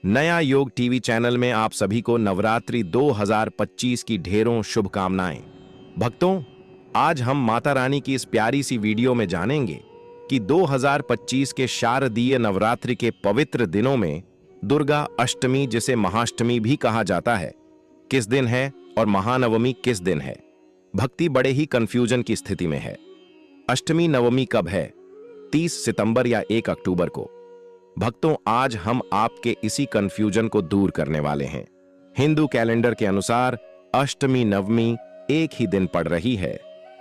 नया योग TV channel में आप सभी को नवरात्रि 2025 की ढेरों शुभकामनाएं। भक्तों, आज हम माता रानी की इस प्यारी सी वीडियो में जानेंगे कि 2025 के शारदीय नवरात्रि के पवित्र दिनों में दुर्गा अष्टमी, जिसे महाअष्टमी भी कहा जाता है, किस दिन है और महानवमी किस दिन है। भक्ति बड़े ही कंफ्यूजन की स्थिति में है। अष्टमी नवमी कब है? 30 सितंबर या 1 अक्टूबर को? भक्तों, आज हम आपके इसी कंफ्यूजन को दूर करने वाले हैं। हिंदू कैलेंडर के अनुसार अष्टमी नवमी एक ही दिन पड़ रही है।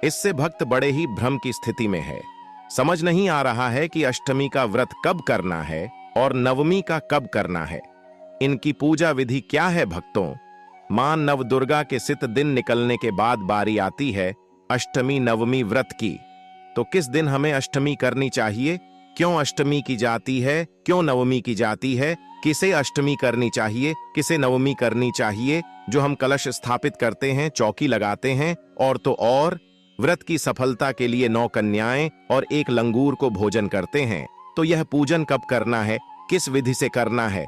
इससे भक्त बड़े ही भ्रम की स्थिति में है। समझ नहीं आ रहा है कि अष्टमी का व्रत कब करना है और नवमी का कब करना है। इनकी पूजा विधि क्या है भक्तों? मां नव दुर्गा के सित दिन निकलने के बाद बारी आती है अष्टमी नवमी व्रत की। तो किस दिन हमें अष्टमी करनी चाहिए? क्यों अष्टमी की जाती है? क्यों नवमी की जाती है? किसे अष्टमी करनी चाहिए, किसे नवमी करनी चाहिए? जो हम कलश स्थापित करते हैं, चौकी लगाते हैं, और तो और व्रत की सफलता के लिए 9 कन्याएं और 1 लंगूर को भोजन करते हैं। तो यह पूजन कब करना है? किस विधि से करना है?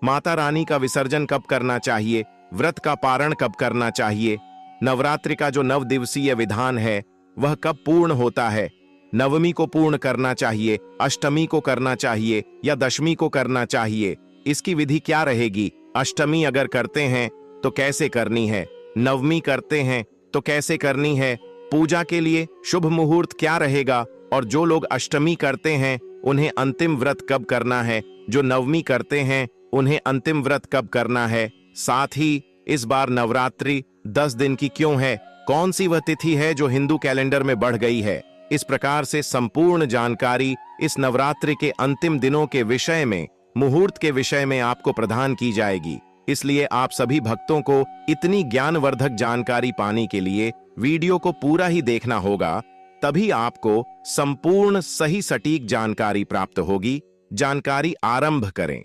माता रानी का विसर्जन कब करना चाहिए? व्रत का पारण कब करना चाहिए? नवरात्रि का जो 9 दिवसीय विधान है वह कब पूर्ण होता है? नवमी को पूर्ण करना चाहिए, अष्टमी को करना चाहिए या दशमी को करना चाहिए? इसकी विधि क्या रहेगी? अष्टमी अगर करते हैं तो कैसे करनी है? नवमी करते हैं तो कैसे करनी है? पूजा के लिए शुभ मुहूर्त क्या रहेगा? और जो लोग अष्टमी करते हैं उन्हें अंतिम व्रत कब करना है? जो नवमी करते हैं उन्हें अंतिम व्रत कब करना है? साथ ही इस बार नवरात्रि 10 दिन की क्यों है? कौन सी वह तिथि है जो हिंदू कैलेंडर में बढ़ गई है? इस प्रकार से संपूर्ण जानकारी इस नवरात्रि के अंतिम दिनों के विषय में, मुहूर्त के विषय में आपको प्रदान की जाएगी। इसलिए आप सभी भक्तों को इतनी ज्ञानवर्धक जानकारी पाने के लिए वीडियो को पूरा ही देखना होगा, तभी आपको संपूर्ण सही सटीक जानकारी प्राप्त होगी। जानकारी आरंभ करें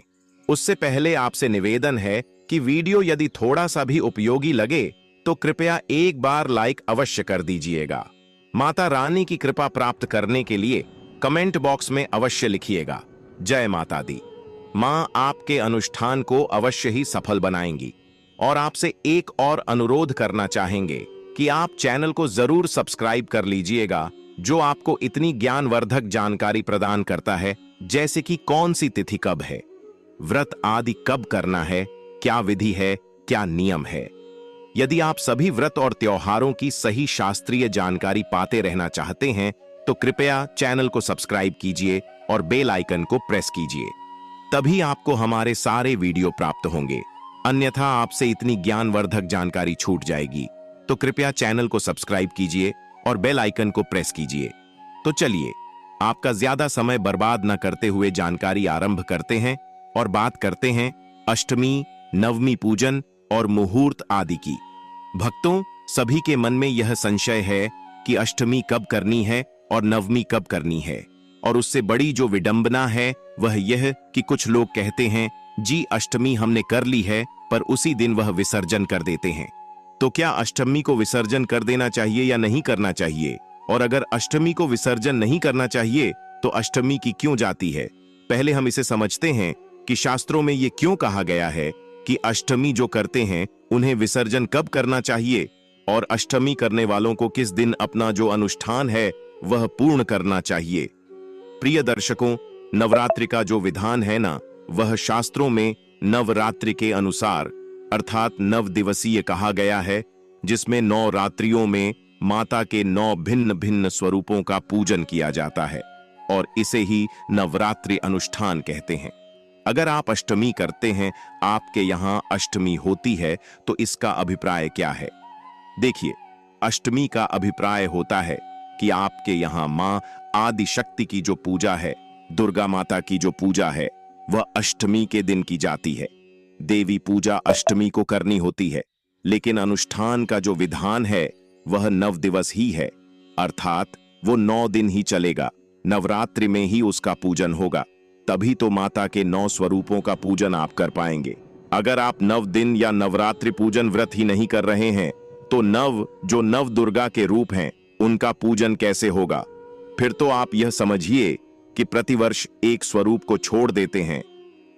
उससे पहले आपसे निवेदन है कि वीडियो यदि थोड़ा सा भी उपयोगी लगे तो कृपया एक बार लाइक अवश्य कर दीजिएगा। माता रानी की कृपा प्राप्त करने के लिए कमेंट बॉक्स में अवश्य लिखिएगा, जय माता दी। मां आपके अनुष्ठान को अवश्य ही सफल बनाएंगी। और आपसे एक और अनुरोध करना चाहेंगे कि आप चैनल को जरूर सब्सक्राइब कर लीजिएगा, जो आपको इतनी ज्ञानवर्धक जानकारी प्रदान करता है, जैसे कि कौन सी तिथि कब है, व्रत आदि कब करना है, क्या विधि है, क्या नियम है। यदि आप सभी व्रत और त्योहारों की सही शास्त्रीय जानकारी पाते रहना चाहते हैं तो कृपया चैनल को सब्सक्राइब कीजिए और बेल आइकन को प्रेस कीजिए, तभी आपको हमारे सारे वीडियो प्राप्त होंगे। अन्यथा आपसे इतनी ज्ञानवर्धक जानकारी छूट जाएगी। तो कृपया चैनल को सब्सक्राइब कीजिए और बेल आइकन को प्रेस कीजिए। तो चलिए, आपका ज्यादा समय बर्बाद न करते हुए जानकारी आरंभ करते हैं और बात करते हैं अष्टमी नवमी पूजन और मुहूर्त आदि की। भक्तों, सभी के मन में यह संशय है कि अष्टमी कब करनी है और नवमी कब करनी है। और उससे बड़ी जो विडंबना है वह यह कि कुछ लोग कहते हैं, जी अष्टमी हमने कर ली है, पर उसी दिन वह विसर्जन कर देते हैं। तो क्या अष्टमी को विसर्जन कर देना चाहिए या नहीं करना चाहिए? और अगर अष्टमी को विसर्जन नहीं करना चाहिए तो अष्टमी की क्यों जाती है? पहले हम इसे समझते हैं कि शास्त्रों में यह क्यों कहा गया है कि अष्टमी जो करते हैं उन्हें विसर्जन कब करना चाहिए, और अष्टमी करने वालों को किस दिन अपना जो अनुष्ठान है वह पूर्ण करना चाहिए। प्रिय दर्शकों, नवरात्रि का जो विधान है ना, वह शास्त्रों में नवरात्रि के अनुसार अर्थात 9 दिवसीय कहा गया है, जिसमें 9 रात्रियों में माता के 9 भिन्न भिन्न स्वरूपों का पूजन किया जाता है और इसे ही नवरात्रि अनुष्ठान कहते हैं। अगर आप अष्टमी करते हैं, आपके यहां अष्टमी होती है, तो इसका अभिप्राय क्या है? देखिए, अष्टमी का अभिप्राय होता है कि आपके यहां मां आदि शक्ति की जो पूजा है, दुर्गा माता की जो पूजा है, वह अष्टमी के दिन की जाती है। देवी पूजा अष्टमी को करनी होती है, लेकिन अनुष्ठान का जो विधान है वह 9 दिवस ही है, अर्थात वो 9 दिन ही चलेगा। नवरात्रि में ही उसका पूजन होगा, तभी तो माता के 9 स्वरूपों का पूजन आप कर पाएंगे। अगर आप 9 दिन या नवरात्रि पूजन व्रत ही नहीं कर रहे हैं तो जो नव दुर्गा के रूप हैं उनका पूजन कैसे होगा? फिर तो आप यह समझिए कि प्रतिवर्ष एक स्वरूप को छोड़ देते हैं।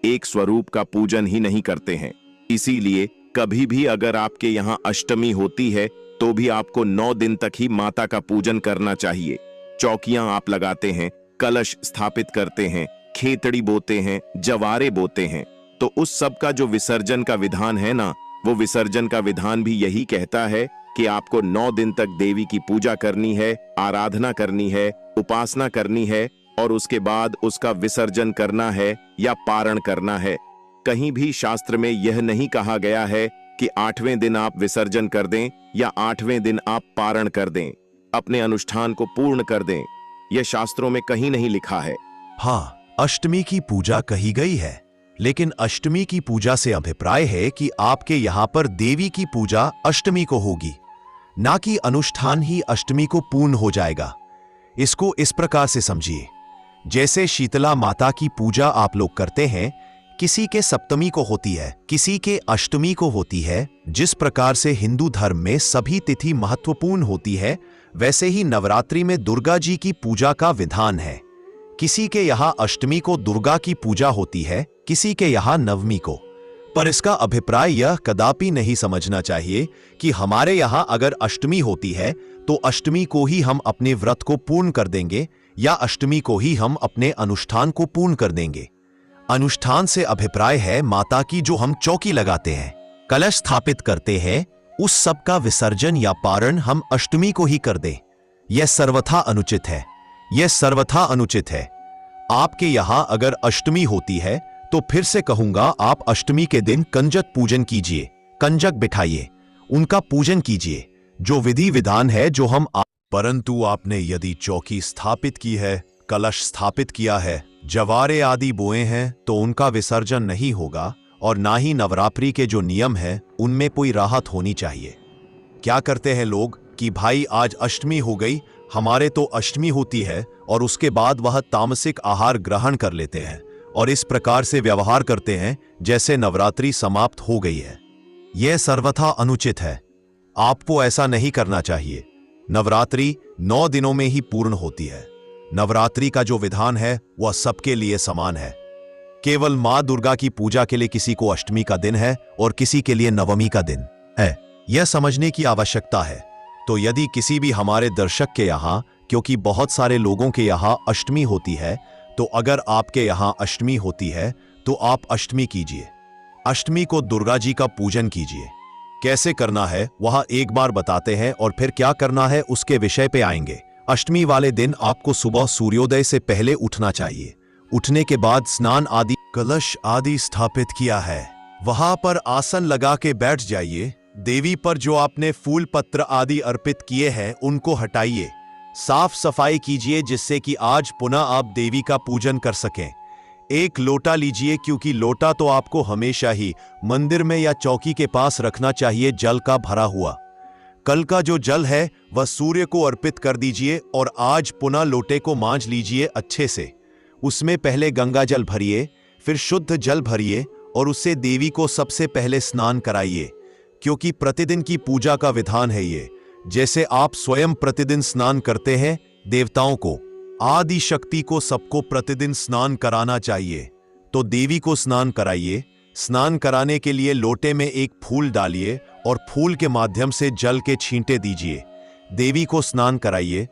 एक स्वरूप का पूजन ही नहीं करते हैं। इसीलिए कभी भी अगर आपके यहाँ अष्टमी होती है तो भी आपको 9 दिन तक ही माता का पूजन करना चाहिए। चौकियां आप लगाते हैं, कलश स्थापित करते हैं, खेतड़ी बोते हैं, जवारे बोते हैं, तो उस सब का जो विसर्जन का विधान है ना, वो विसर्जन का विधान भी यही कहता है कि आपको 9 दिन तक देवी की पूजा करनी है, आराधना करनी है, उपासना करनी है और उसके बाद उसका विसर्जन करना है या पारण करना है। कहीं भी शास्त्र में यह नहीं कहा गया है कि 8वें दिन आप विसर्जन कर दें या 8वें दिन आप पारण कर दें, अपने अनुष्ठान को पूर्ण कर दें। यह शास्त्रों में कहीं नहीं लिखा है। हाँ, अष्टमी की पूजा कही गई है, लेकिन अष्टमी की पूजा से अभिप्राय है कि आपके यहाँ पर देवी की पूजा अष्टमी को होगी, ना कि अनुष्ठान ही अष्टमी को पूर्ण हो जाएगा। इसको इस प्रकार से समझिए, जैसे शीतला माता की पूजा आप लोग करते हैं, किसी के सप्तमी को होती है, किसी के अष्टमी को होती है। जिस प्रकार से हिंदू धर्म में सभी तिथि महत्वपूर्ण होती है, वैसे ही नवरात्रि में दुर्गा जी की पूजा का विधान है। किसी के यहाँ अष्टमी को दुर्गा की पूजा होती है, किसी के यहाँ नवमी को। पर इसका अभिप्राय यह कदापि नहीं समझना चाहिए कि हमारे यहाँ अगर अष्टमी होती है तो अष्टमी को ही हम अपने व्रत को पूर्ण कर देंगे या अष्टमी को ही हम अपने अनुष्ठान को पूर्ण कर देंगे। अनुष्ठान से अभिप्राय है माता की जो हम चौकी लगाते हैं, कलश स्थापित करते हैं, उस सब का विसर्जन या पारण हम अष्टमी को ही कर दें। यह सर्वथा अनुचित है, यह सर्वथा अनुचित है। आपके यहाँ अगर अष्टमी होती है तो फिर से कहूंगा, आप अष्टमी के दिन कंजक पूजन कीजिए, कंजक बिठाइए, उनका पूजन कीजिए, जो विधि विधान है जो हम। परंतु आपने यदि चौकी स्थापित की है, कलश स्थापित किया है, जवारे आदि बोए हैं, तो उनका विसर्जन नहीं होगा और ना ही नवरात्रि के जो नियम है उनमें कोई राहत होनी चाहिए। क्या करते हैं लोग कि भाई आज अष्टमी हो गई, हमारे तो अष्टमी होती है, और उसके बाद वह तामसिक आहार ग्रहण कर लेते हैं और इस प्रकार से व्यवहार करते हैं जैसे नवरात्रि समाप्त हो गई है। यह सर्वथा अनुचित है। आपको ऐसा नहीं करना चाहिए। नवरात्रि 9 दिनों में ही पूर्ण होती है। नवरात्रि का जो विधान है वह सबके लिए समान है। केवल मां दुर्गा की पूजा के लिए किसी को अष्टमी का दिन है और किसी के लिए नवमी का दिन है, यह समझने की आवश्यकता है। तो यदि किसी भी हमारे दर्शक के यहाँ, क्योंकि बहुत सारे लोगों के यहाँ अष्टमी होती है, तो अगर आपके यहाँ अष्टमी होती है तो आप अष्टमी कीजिए। अष्टमी को दुर्गा जी का पूजन कीजिए। कैसे करना है वह एक बार बताते हैं और फिर क्या करना है उसके विषय पे आएंगे। अष्टमी वाले दिन आपको सुबह सूर्योदय से पहले उठना चाहिए। उठने के बाद स्नान आदि, कलश आदि स्थापित किया है, वहां पर आसन लगा के बैठ जाइए। देवी पर जो आपने फूल पत्र आदि अर्पित किए हैं उनको हटाइए, साफ सफाई कीजिए, जिससे कि आज पुनः आप देवी का पूजन कर सकें। एक लोटा लीजिए, क्योंकि लोटा तो आपको हमेशा ही मंदिर में या चौकी के पास रखना चाहिए, जल का भरा हुआ। कल का जो जल है वह सूर्य को अर्पित कर दीजिए और आज पुनः लोटे को मांज लीजिए अच्छे से। उसमें पहले गंगा जल भरिए, फिर शुद्ध जल भरिए और उससे देवी को सबसे पहले स्नान कराइए, क्योंकि प्रतिदिन की पूजा का विधान है ये। जैसे आप स्वयं प्रतिदिन स्नान करते हैं, देवताओं को, आदि शक्ति को, सबको प्रतिदिन स्नान कराना चाहिए। तो देवी को स्नान कराइए। स्नान कराने के लिए लोटे में एक फूल डालिए और फूल के माध्यम से जल के छींटे दीजिए। देवी को स्नान कराइए।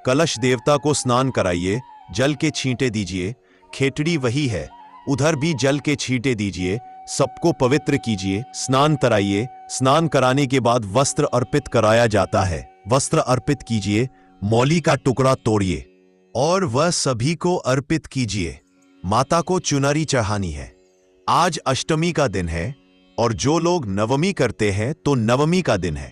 कलश देवता को स्नान कराइए, जल के छींटे दीजिए। खेतड़ी वही है, उधर भी जल के छींटे दीजिए। सबको पवित्र कीजिए, स्नान कराइए। स्नान कराने के बाद वस्त्र अर्पित कराया जाता है। वस्त्र अर्पित कीजिए, मौली का टुकड़ा तोड़िए और वह सभी को अर्पित कीजिए। माता को चुनरी चढ़ानी है। आज अष्टमी का दिन है और जो लोग नवमी करते हैं तो नवमी का दिन है।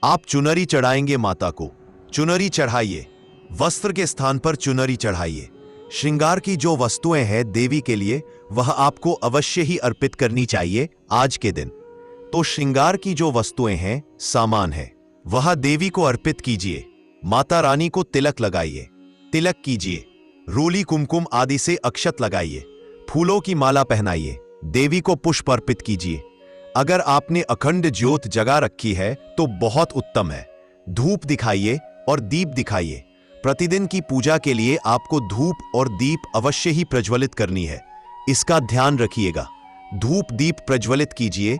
आप चुनरी चढ़ाएंगे माता को, चुनरी चढ़ाइए। वस्त्र के स्थान पर चुनरी चढ़ाइए। श्रृंगार की जो वस्तुएं हैं देवी के लिए, वह आपको अवश्य ही अर्पित करनी चाहिए आज के दिन। तो श्रृंगार की जो वस्तुएं हैं, सामान है, वह देवी को अर्पित कीजिए। माता रानी को तिलक लगाइए, तिलक कीजिए। रोली कुमकुम आदि से अक्षत लगाइए। फूलों की माला पहनाइए। देवी को पुष्प अर्पित कीजिए। अगर आपने अखंड ज्योत जगा रखी है तो बहुत उत्तम है। धूप दिखाइए और दीप दिखाइए। प्रतिदिन की पूजा के लिए आपको धूप और दीप अवश्य ही प्रज्वलित करनी है, इसका ध्यान रखिएगा। धूप दीप प्रज्वलित कीजिए,